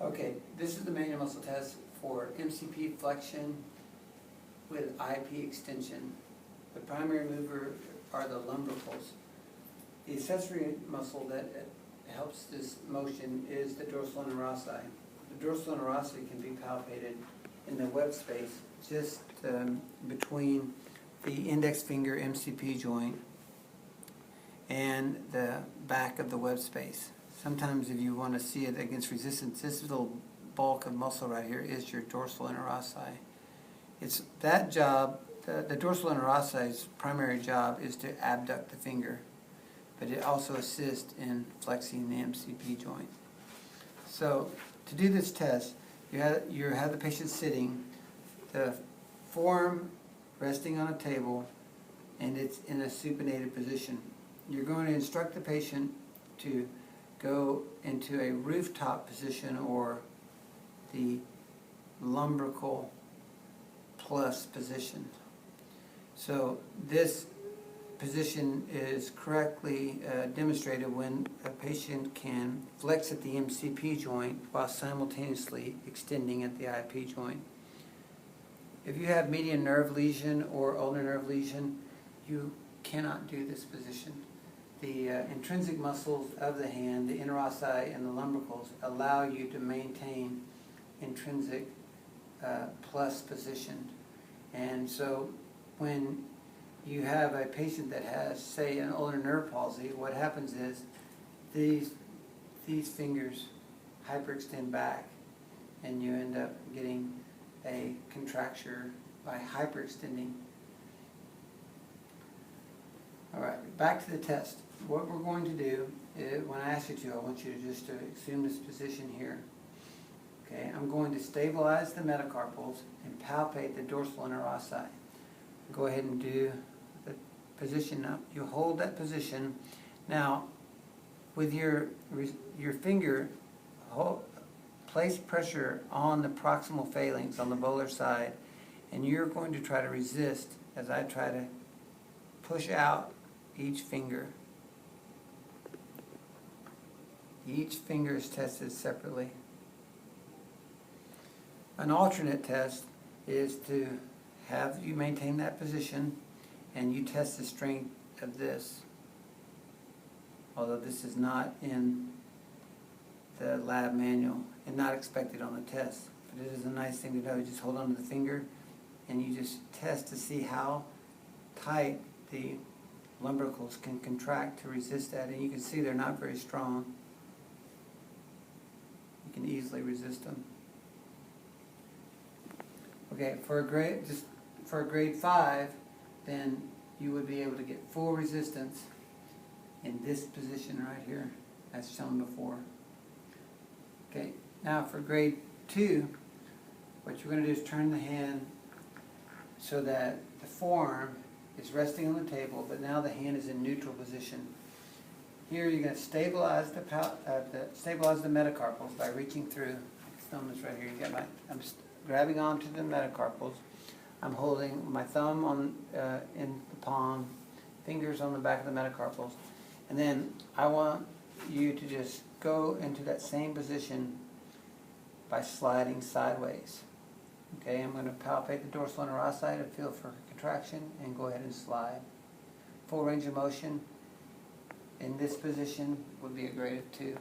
Okay, this is the manual muscle test for MCP flexion with IP extension. The primary mover are the lumbricals. The accessory muscle that helps this motion is the dorsal interossei. The dorsal interossei can be palpated in the web space just between the index finger MCP joint and the back of the web space. Sometimes if you want to see it against resistance, this little bulk of muscle right here is your dorsal interossei. It's that job, the dorsal interossei's primary job is to abduct the finger, but it also assists in flexing the MCP joint. So to do this test, you have the patient sitting, the forearm resting on a table, and it's in a supinated position. You're going to instruct the patient to go into a rooftop position or the lumbrical plus position. So this position is correctly demonstrated when a patient can flex at the MCP joint while simultaneously extending at the IP joint. If you have median nerve lesion or ulnar nerve lesion, you cannot do this position. The intrinsic muscles of the hand, the interossei and the lumbricals, allow you to maintain intrinsic plus position. And so when you have a patient that has, say, an ulnar nerve palsy, what happens is these fingers hyperextend back, and you end up getting a contracture by hyperextending. All right, back to the test. What we're going to do is, when I ask you to, I want you to just assume this position here. Okay, I'm going to stabilize the metacarpals and palpate the dorsal interossei. Go ahead and do the position now. You hold that position. Now, with your finger, place pressure on the proximal phalanx on the volar side, and you're going to try to resist as I try to push out each finger. Each finger is tested separately. An alternate test is to have you maintain that position and you test the strength of this. Although this is not in the lab manual and not expected on the test. But it is a nice thing to know. You just hold on to the finger and you just test to see how tight the lumbricals can contract to resist that. And you can see they're not very strong. You can easily resist them. Okay, for a grade 5, then you would be able to get full resistance in this position right here, as shown before. Okay, now for grade 2, what you're going to do is turn the hand so that the forearm is resting on the table, but now the hand is in neutral position. Here you're going to stabilize the metacarpals by reaching through. Thumb is right here. You got I'm grabbing onto the metacarpals. I'm holding my thumb on in the palm, fingers on the back of the metacarpals, and then I want you to just go into that same position by sliding sideways. Okay, I'm going to palpate the dorsal interossei to feel for contraction and go ahead and slide. Full range of motion in this position would be a grade of 2.